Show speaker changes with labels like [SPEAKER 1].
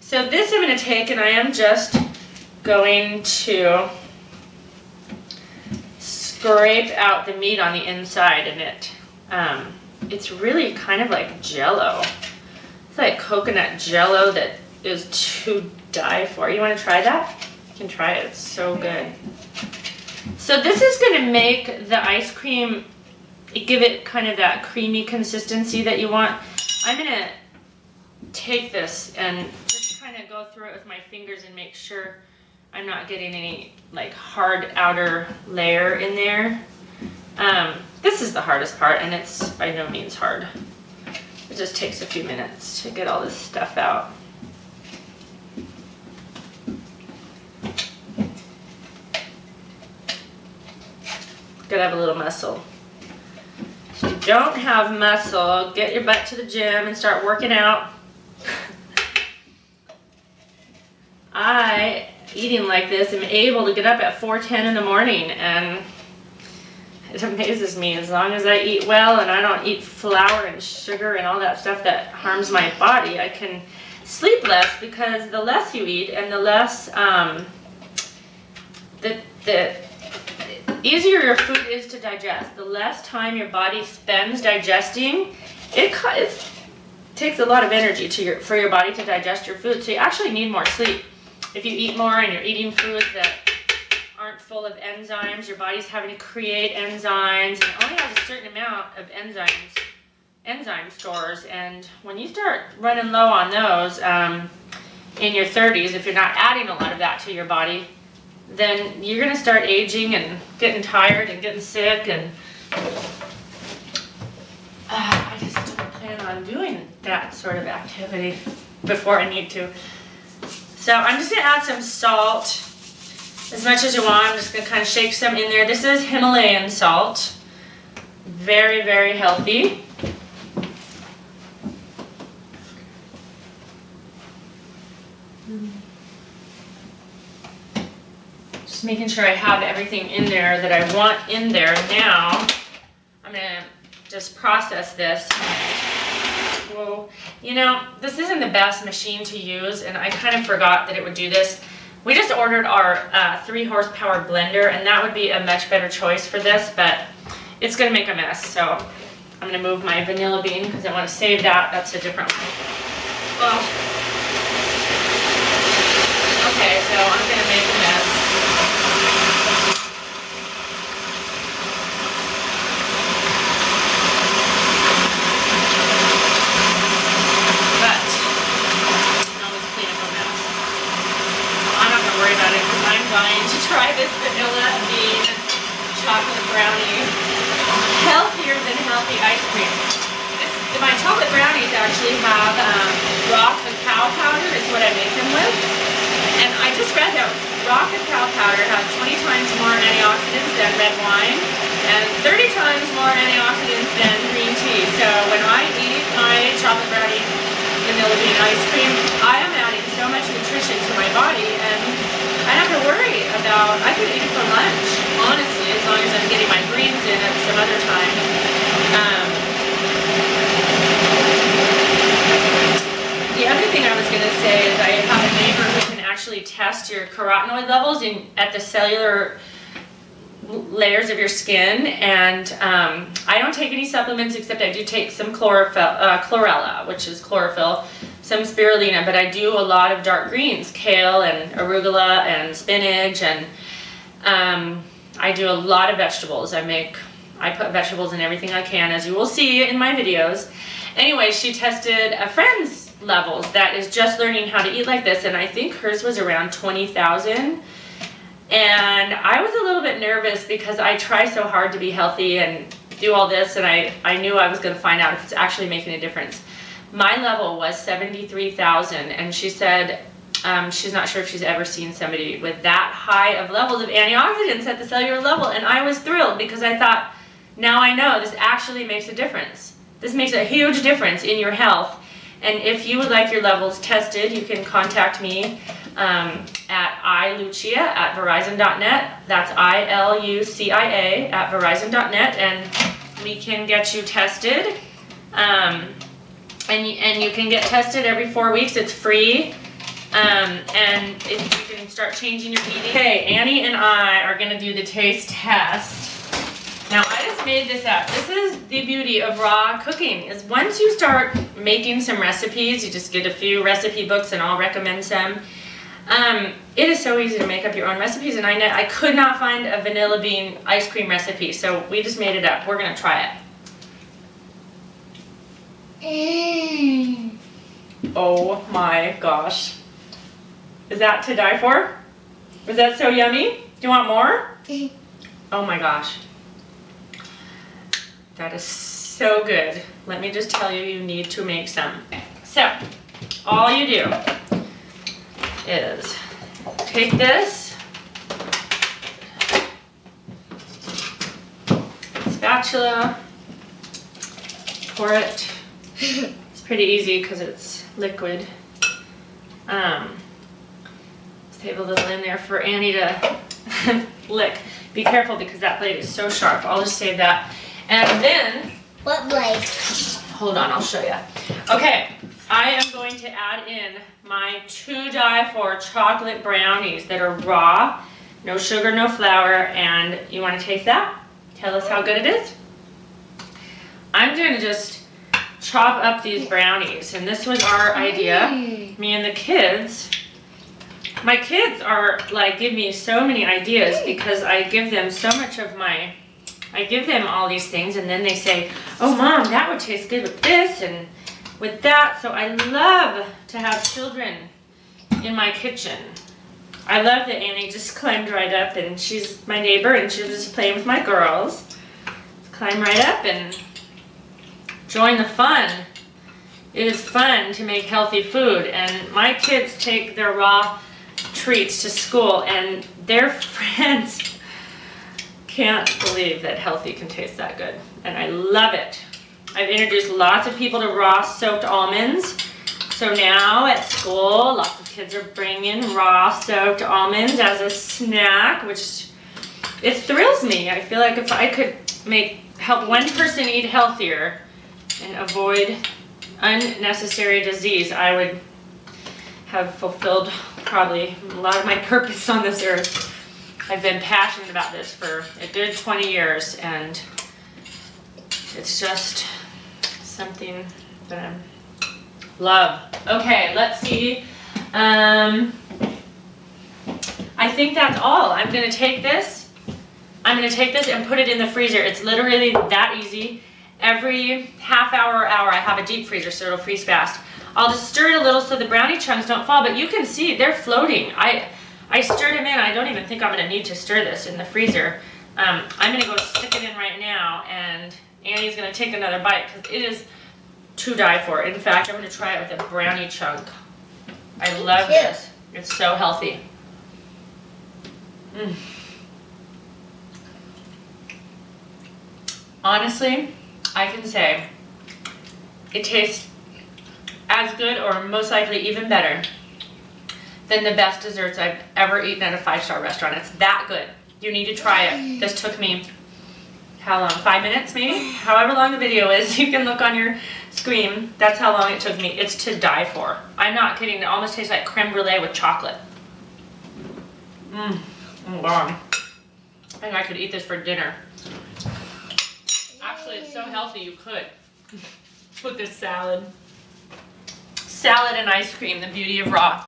[SPEAKER 1] So this I'm going to take, and I am just going to scrape out the meat on the inside, and it's really kind of like Jell-O. It's like coconut Jell-O that is to die for. You want to try that? You can try it. It's so good. So this is going to make the ice cream, give it kind of that creamy consistency that you want. I'm going to take this and just kind of go through it with my fingers and make sure I'm not getting any like hard outer layer in there. This is the hardest part, and it's by no means hard. It just takes a few minutes to get all this stuff out. Gotta have a little muscle. If you don't have muscle, get your butt to the gym and start working out. I, eating like this, am able to get up at 4:10 in the morning, and it amazes me. As long as I eat well and I don't eat flour and sugar and all that stuff that harms my body, I can sleep less, because the less you eat and the less, the easier your food is to digest. The less time your body spends digesting, it takes a lot of energy for your body to digest your food. So you actually need more sleep. If you eat more and you're eating foods that aren't full of enzymes, your body's having to create enzymes, and it only has a certain amount of enzyme stores. And when you start running low on those in your 30s, if you're not adding a lot of that to your body, then you're going to start aging and getting tired and getting sick. And I just don't plan on doing that sort of activity before I need to. So I'm just going to add some salt, as much as you want. I'm just going to kind of shake some in there. This is Himalayan salt. Very, very healthy. Just making sure I have everything in there that I want in there. Now I'm going to just process this. Whoa. You know, this isn't the best machine to use, and I kind of forgot that it would do this. We just ordered our 3 horsepower blender, and that would be a much better choice for this, but it's going to make a mess. So I'm going to move my vanilla bean because I want to save that. That's a different one. Well, okay, so I'm going to make a mess. Going to try this vanilla bean chocolate brownie. Healthier than healthy ice cream. My chocolate brownies actually have raw cacao powder is what I make them with. And I just read that raw cacao powder has 20 times more antioxidants than red wine and 30 times more antioxidants than green tea. So when I eat my chocolate brownie vanilla bean ice cream, I am adding so much nutrition to my body, and I don't have to worry about, I could eat it for lunch, honestly, as long as I'm getting my greens in at some other time. The other thing I was going to say is I have a neighbor who can actually test your carotenoid levels at the cellular layers of your skin, and I don't take any supplements, except I do take some chlorella, which is chlorophyll, some spirulina, but I do a lot of dark greens, kale and arugula and spinach, and I do a lot of vegetables. I put vegetables in everything I can, as you will see in my videos. Anyway, she tested a friend's levels that is just learning how to eat like this, and I think hers was around 20,000. And I was a little bit nervous because I try so hard to be healthy and do all this, and I knew I was going to find out if it's actually making a difference. My level was 73,000, and she said she's not sure if she's ever seen somebody with that high of levels of antioxidants at the cellular level, and I was thrilled because I thought, now I know this actually makes a difference. This makes a huge difference in your health, and if you would like your levels tested, you can contact me at ilucia@verizon.net. That's ILUCIA at verizon.net, and we can get you tested. And you can get tested every 4 weeks. It's free. And if you can start changing your eating. Okay, Annie and I are gonna do the taste test. Now I just made this up. This is the beauty of raw cooking, is once you start making some recipes, you just get a few recipe books and I'll recommend some. It is so easy to make up your own recipes, and I could not find a vanilla bean ice cream recipe, so we just made it up. We're gonna try it. Oh my gosh. Is that to die for? Was that so yummy? Do you want more? Oh my gosh. That is so good. Let me just tell you, you need to make some. So, all you do is take this spatula, pour it. It's pretty easy because it's liquid. Save a little in there for Annie to lick. Be careful because that blade is so sharp. I'll just save that. And then,
[SPEAKER 2] what blade?
[SPEAKER 1] Hold on, I'll show you. Okay, I am going to add in my to die for chocolate brownies that are raw, no sugar, no flour, and you want to taste that? Tell us how good it is. I'm going to just chop up these brownies, and this was our idea. Me and the kids. My kids are like, give me so many ideas because I give them so much of my, I give them all these things and then they say, oh mom, that would taste good with this and with that. So I love to have children in my kitchen. I love that Annie just climbed right up, and she's my neighbor and she was just playing with my girls. Climb right up and join the fun. It is fun to make healthy food, and my kids take their raw treats to school and their friends can't believe that healthy can taste that good, and I love it. I've introduced lots of people to raw soaked almonds, so now at school lots of kids are bringing raw soaked almonds as a snack, which it thrills me. I feel like if I could help one person eat healthier and avoid unnecessary disease, I would have fulfilled probably a lot of my purpose on this earth. I've been passionate about this for a good 20 years, and it's just something that I love. Okay, let's see. I think that's all. I'm gonna take this and put it in the freezer. It's literally that easy. Every half hour or hour I have a deep freezer so it'll freeze fast. I'll just stir it a little so the brownie chunks don't fall, but you can see they're floating. I stirred them in. I don't even think I'm gonna need to stir this in the freezer. I'm gonna go stick it in right now, and Annie's gonna take another bite because it is to die for. In fact, I'm gonna try it with a brownie chunk. I love this. It's so healthy. Honestly, I can say it tastes as good, or most likely even better, than the best desserts I've ever eaten at a 5-star restaurant. It's that good. You need to try it. This took me, how long? 5 minutes maybe? However long the video is, you can look on your screen. That's how long it took me. It's to die for. I'm not kidding. It almost tastes like creme brulee with chocolate. Oh God. I think I could eat this for dinner. Actually, it's so healthy you could. With this salad. Salad and ice cream, the beauty of raw.